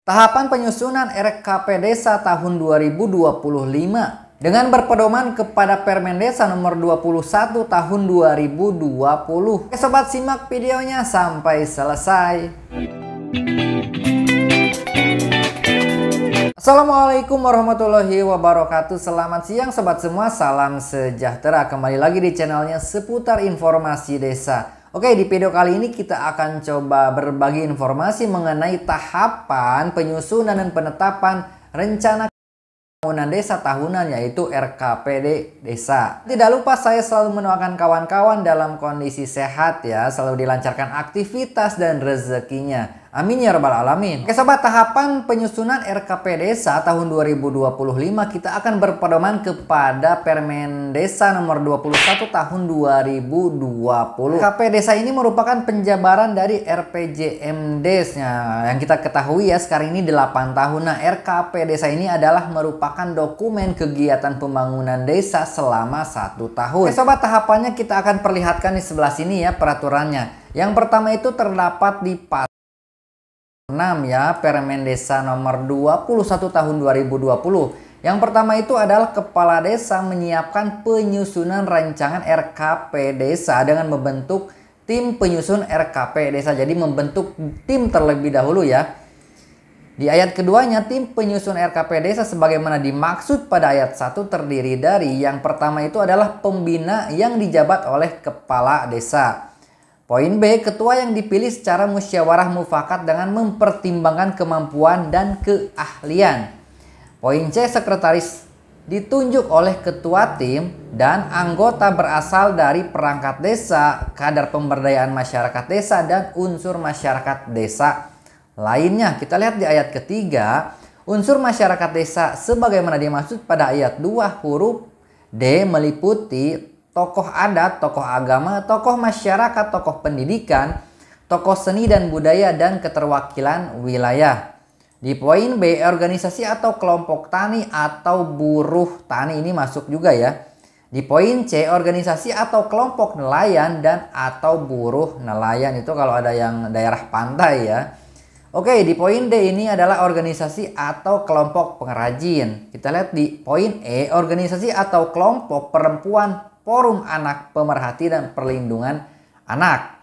Tahapan penyusunan RKP Desa tahun 2025 dengan berpedoman kepada Permen Desa nomor 21 tahun 2020. Sobat, simak videonya sampai selesai. Assalamualaikum warahmatullahi wabarakatuh. Selamat siang sobat semua, salam sejahtera. Kembali lagi di channelnya seputar informasi desa. Oke, di video kali ini kita akan coba berbagi informasi mengenai tahapan penyusunan dan penetapan rencana pembangunan desa tahunan, yaitu RKPD Desa. Tidak lupa saya selalu mendoakan kawan-kawan dalam kondisi sehat ya, selalu dilancarkan aktivitas dan rezekinya. Amin ya rabbal alamin. Oke sobat, tahapan penyusunan RKP Desa tahun 2025 kita akan berpedoman kepada Permen Desa nomor 21 tahun 2020. RKP Desa ini merupakan penjabaran dari RPJMD-nya. Yang kita ketahui ya, sekarang ini 8 tahun. Nah, RKP Desa ini adalah merupakan dokumen kegiatan pembangunan desa selama 1 tahun. Oke sobat, tahapannya kita akan perlihatkan di sebelah sini ya peraturannya. Yang pertama itu terdapat di 6 ya, Permen Desa nomor 21 tahun 2020. Yang pertama itu adalah kepala desa menyiapkan penyusunan rancangan RKP Desa dengan membentuk tim penyusun RKP Desa. Jadi membentuk tim terlebih dahulu ya. Di ayat keduanya, tim penyusun RKP Desa sebagaimana dimaksud pada ayat 1 terdiri dari yang pertama itu adalah pembina yang dijabat oleh kepala desa. Poin B, ketua yang dipilih secara musyawarah mufakat dengan mempertimbangkan kemampuan dan keahlian. Poin C, sekretaris ditunjuk oleh ketua tim dan anggota berasal dari perangkat desa, kadar pemberdayaan masyarakat desa, dan unsur masyarakat desa lainnya. Kita lihat di ayat ketiga, unsur masyarakat desa sebagaimana dimaksud pada ayat 2 huruf D meliputi tokoh adat, tokoh agama, tokoh masyarakat, tokoh pendidikan, tokoh seni dan budaya, dan keterwakilan wilayah. Di poin B, organisasi atau kelompok tani atau buruh tani ini masuk juga ya. Di poin C, organisasi atau kelompok nelayan dan atau buruh nelayan, itu kalau ada yang daerah pantai ya. Oke, di poin D ini adalah organisasi atau kelompok pengrajin. Kita lihat di poin E, organisasi atau kelompok perempuan, forum anak, pemerhati, dan perlindungan anak.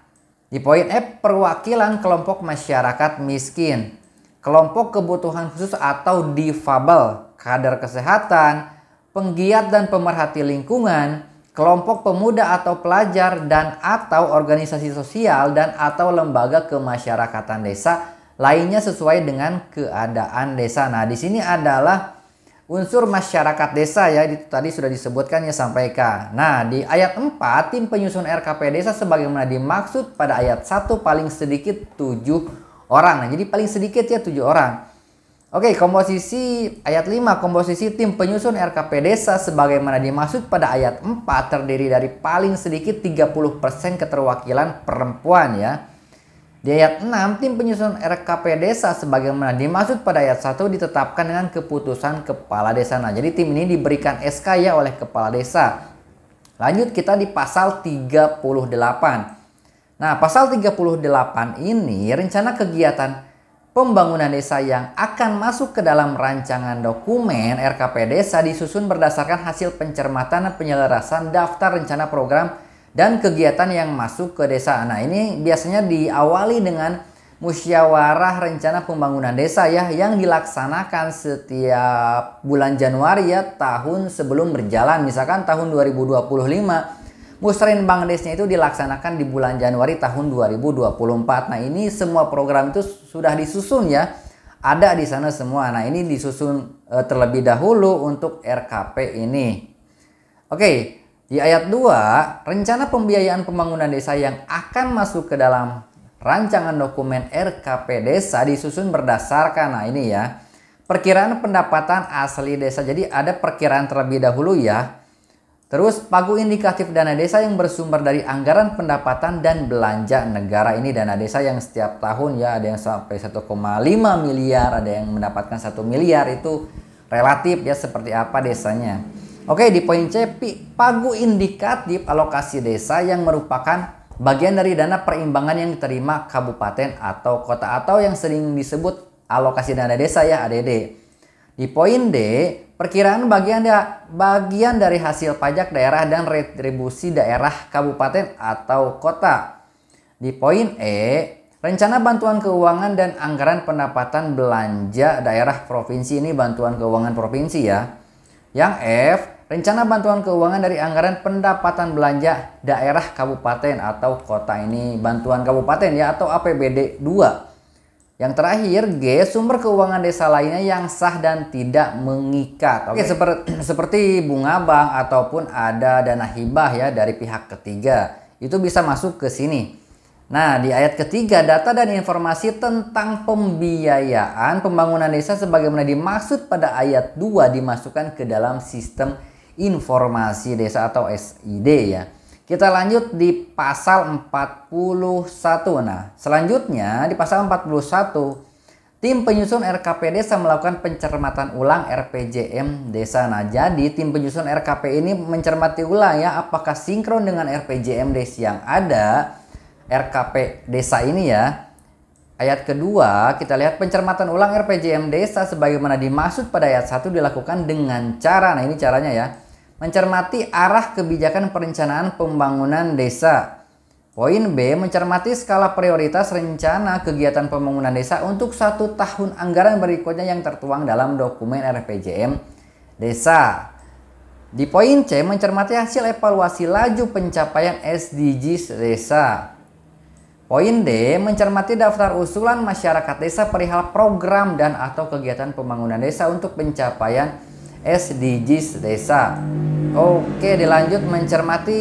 Di poin F, perwakilan kelompok masyarakat miskin, kelompok kebutuhan khusus atau difabel, kadar kesehatan, penggiat dan pemerhati lingkungan, kelompok pemuda atau pelajar, dan atau organisasi sosial dan atau lembaga kemasyarakatan desa lainnya sesuai dengan keadaan desa. Nah, di sini adalah unsur masyarakat desa ya, itu tadi sudah disebutkan ya sampai K. Nah, di ayat 4, tim penyusun RKP Desa sebagaimana dimaksud pada ayat 1 paling sedikit 7 orang. Nah, jadi paling sedikit ya 7 orang. Oke, komposisi ayat 5, komposisi tim penyusun RKP Desa sebagaimana dimaksud pada ayat 4 terdiri dari paling sedikit 30% keterwakilan perempuan ya. Di ayat 6, tim penyusun RKP Desa sebagaimana dimaksud pada ayat 1 ditetapkan dengan keputusan kepala desa. Nah, jadi tim ini diberikan SK ya oleh kepala desa. Lanjut kita di pasal 38. Nah, pasal 38 ini rencana kegiatan pembangunan desa yang akan masuk ke dalam rancangan dokumen RKP Desa disusun berdasarkan hasil pencermatan dan penyelarasan daftar rencana program dan kegiatan yang masuk ke desa. Nah, ini biasanya diawali dengan musyawarah rencana pembangunan desa ya, yang dilaksanakan setiap bulan Januari ya tahun sebelum berjalan. Misalkan tahun 2025 Musrenbang Desnya itu dilaksanakan di bulan Januari tahun 2024. Nah, ini semua program itu sudah disusun ya, ada di sana semua. Nah, ini disusun terlebih dahulu untuk RKP ini. Oke. Di ayat 2, rencana pembiayaan pembangunan desa yang akan masuk ke dalam rancangan dokumen RKP Desa disusun berdasarkan, nah ini ya, perkiraan pendapatan asli desa. Jadi ada perkiraan terlebih dahulu ya. Terus pagu indikatif dana desa yang bersumber dari anggaran pendapatan dan belanja negara. Ini dana desa yang setiap tahun ya, ada yang sampai 1,5 miliar, ada yang mendapatkan 1 miliar, itu relatif ya seperti apa desanya. Oke, di poin C, pagu indikatif alokasi desa yang merupakan bagian dari dana perimbangan yang diterima kabupaten atau kota atau yang sering disebut alokasi dana desa ya, ADD. Di poin D, perkiraan bagian dari hasil pajak daerah dan retribusi daerah kabupaten atau kota. Di poin E, rencana bantuan keuangan dan anggaran pendapatan belanja daerah provinsi, ini bantuan keuangan provinsi ya. Yang F, rencana bantuan keuangan dari anggaran pendapatan belanja daerah kabupaten atau kota, ini bantuan kabupaten ya atau APBD 2. Yang terakhir G, sumber keuangan desa lainnya yang sah dan tidak mengikat. Oke, seperti bunga bank ataupun ada dana hibah ya dari pihak ketiga. Itu bisa masuk ke sini. Nah, di ayat ketiga, data dan informasi tentang pembiayaan pembangunan desa sebagaimana dimaksud pada ayat 2 dimasukkan ke dalam sistem informasi desa atau SID ya. Kita lanjut di pasal 41. Nah, selanjutnya di pasal 41, tim penyusun RKP Desa melakukan pencermatan ulang RPJM Desa. Nah, jadi tim penyusun RKP ini mencermati ulang ya apakah sinkron dengan RPJM Desa yang ada. RKP Desa ini ya. Ayat kedua, kita lihat pencermatan ulang RPJM Desa sebagaimana dimaksud pada ayat 1 dilakukan dengan cara, nah ini caranya ya, mencermati arah kebijakan perencanaan pembangunan desa. Poin B, mencermati skala prioritas rencana kegiatan pembangunan desa untuk 1 tahun anggaran berikutnya yang tertuang dalam dokumen RPJM Desa. Di poin C, mencermati hasil evaluasi laju pencapaian SDGs Desa. Poin D, mencermati daftar usulan masyarakat desa perihal program dan atau kegiatan pembangunan desa untuk pencapaian SDGs Desa. Oke, dilanjut mencermati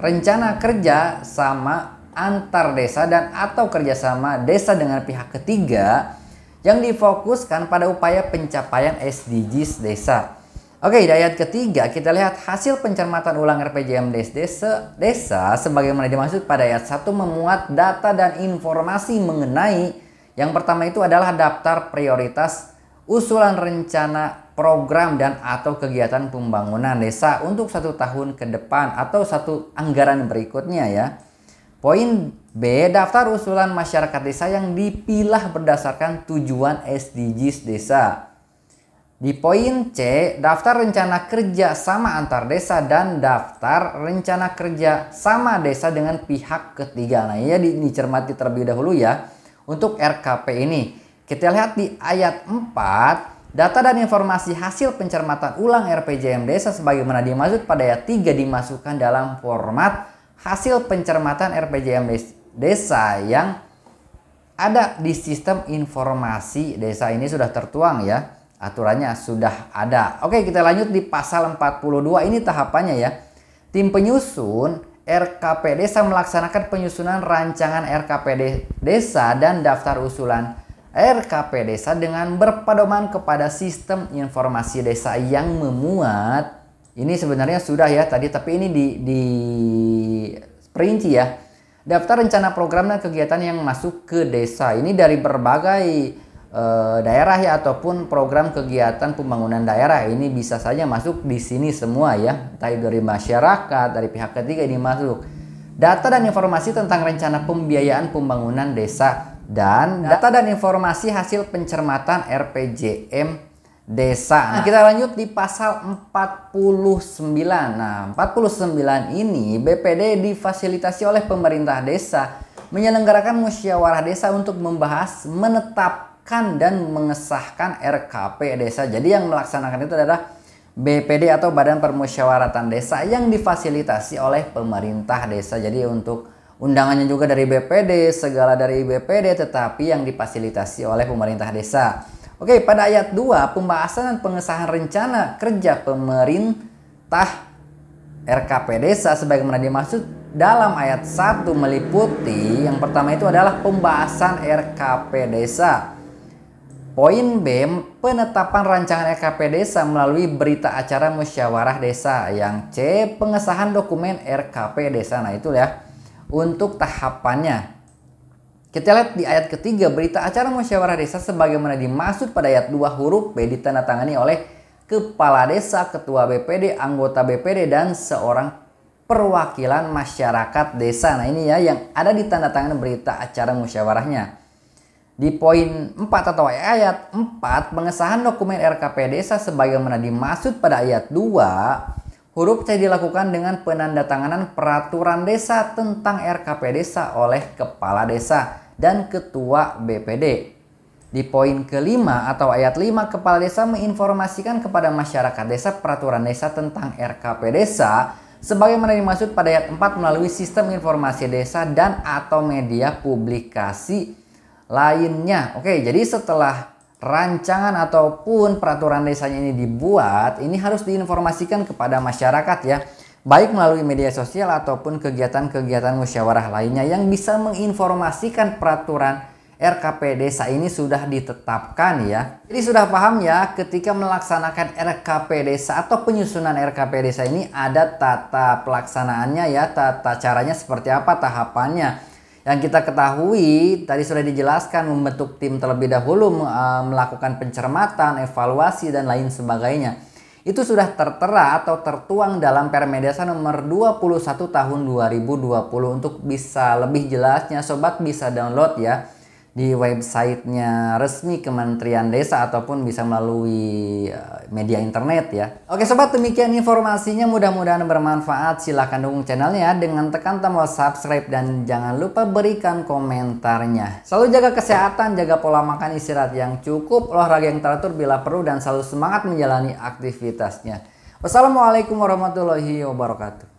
rencana kerja sama antar desa dan atau kerjasama desa dengan pihak ketiga yang difokuskan pada upaya pencapaian SDGs Desa. Oke, di ayat ketiga kita lihat hasil pencermatan ulang RPJM Desa sebagaimana dimaksud pada ayat 1 memuat data dan informasi mengenai yang pertama itu adalah daftar prioritas usulan rencana program dan atau kegiatan pembangunan desa untuk 1 tahun ke depan atau 1 anggaran berikutnya ya. Poin B, daftar usulan masyarakat desa yang dipilah berdasarkan tujuan SDGs Desa. Di poin C, daftar rencana kerja sama antar desa dan daftar rencana kerja sama desa dengan pihak ketiga. Nah, ini dicermati terlebih dahulu ya untuk RKP ini. Kita lihat di ayat 4, data dan informasi hasil pencermatan ulang RPJM Desa sebagaimana dimaksud pada ayat 3 dimasukkan dalam format hasil pencermatan RPJM Desa yang ada di sistem informasi desa. Ini sudah tertuang ya, aturannya sudah ada. Oke, kita lanjut di pasal 42, ini tahapannya ya. Tim penyusun RKP Desa melaksanakan penyusunan rancangan RKP Desa dan daftar usulan RKP Desa dengan berpedoman kepada sistem informasi desa yang memuat, ini sebenarnya sudah ya tadi, tapi ini di perinci ya, daftar rencana program dan kegiatan yang masuk ke desa. Ini dari berbagai daerah ya ataupun program kegiatan pembangunan daerah, ini bisa saja masuk di sini semua ya, entah dari masyarakat, dari pihak ketiga ini masuk. Data dan informasi tentang rencana pembiayaan pembangunan desa dan data dan informasi hasil pencermatan RPJM Desa. Nah, kita lanjut di pasal 49. Nah, 49 ini BPD difasilitasi oleh pemerintah desa menyelenggarakan musyawarah desa untuk membahas, menetapkan dan mengesahkan RKP Desa. Jadi yang melaksanakan itu adalah BPD atau Badan Permusyawaratan Desa yang difasilitasi oleh pemerintah desa. Jadi untuk undangannya juga dari BPD, segala dari BPD, tetapi yang difasilitasi oleh pemerintah desa. Oke, pada ayat 2, pembahasan dan pengesahan rencana kerja pemerintah RKP Desa sebagaimana dimaksud dalam ayat 1 meliputi yang pertama itu adalah pembahasan RKP Desa. Poin B, penetapan rancangan RKP Desa melalui berita acara musyawarah desa. Yang C, pengesahan dokumen RKP Desa. Nah, itu ya untuk tahapannya. Kita lihat di ayat ketiga, berita acara musyawarah desa sebagaimana dimaksud pada ayat 2 huruf B ditandatangani oleh kepala desa, ketua BPD, anggota BPD, dan seorang perwakilan masyarakat desa. Nah, ini ya yang ada ditandatangani berita acara musyawarahnya. Di poin 4 atau ayat 4, pengesahan dokumen RKP Desa sebagaimana dimaksud pada ayat 2, huruf C dilakukan dengan penandatanganan peraturan desa tentang RKP Desa oleh Kepala Desa dan Ketua BPD. Di poin kelima atau ayat 5, Kepala Desa menginformasikan kepada masyarakat desa peraturan desa tentang RKP Desa sebagaimana dimaksud pada ayat 4 melalui sistem informasi desa dan atau media publikasi lainnya. Oke, jadi setelah rancangan ataupun peraturan desanya ini dibuat, ini harus diinformasikan kepada masyarakat ya, baik melalui media sosial ataupun kegiatan-kegiatan musyawarah lainnya yang bisa menginformasikan peraturan RKP Desa ini sudah ditetapkan ya. Jadi sudah paham ya, ketika melaksanakan RKP Desa atau penyusunan RKP Desa ini ada tata pelaksanaannya ya, tata caranya seperti apa, tahapannya. Yang kita ketahui tadi sudah dijelaskan, membentuk tim terlebih dahulu, melakukan pencermatan, evaluasi dan lain sebagainya. Itu sudah tertera atau tertuang dalam Permen Desa nomor 21 tahun 2020. Untuk bisa lebih jelasnya sobat bisa download ya di websitenya resmi Kementerian Desa ataupun bisa melalui media internet ya. Oke sobat, demikian informasinya, mudah-mudahan bermanfaat. Silahkan dukung channelnya dengan tekan tombol subscribe dan jangan lupa berikan komentarnya. Selalu jaga kesehatan, jaga pola makan, istirahat yang cukup, olahraga yang teratur bila perlu, dan selalu semangat menjalani aktivitasnya. Wassalamualaikum warahmatullahi wabarakatuh.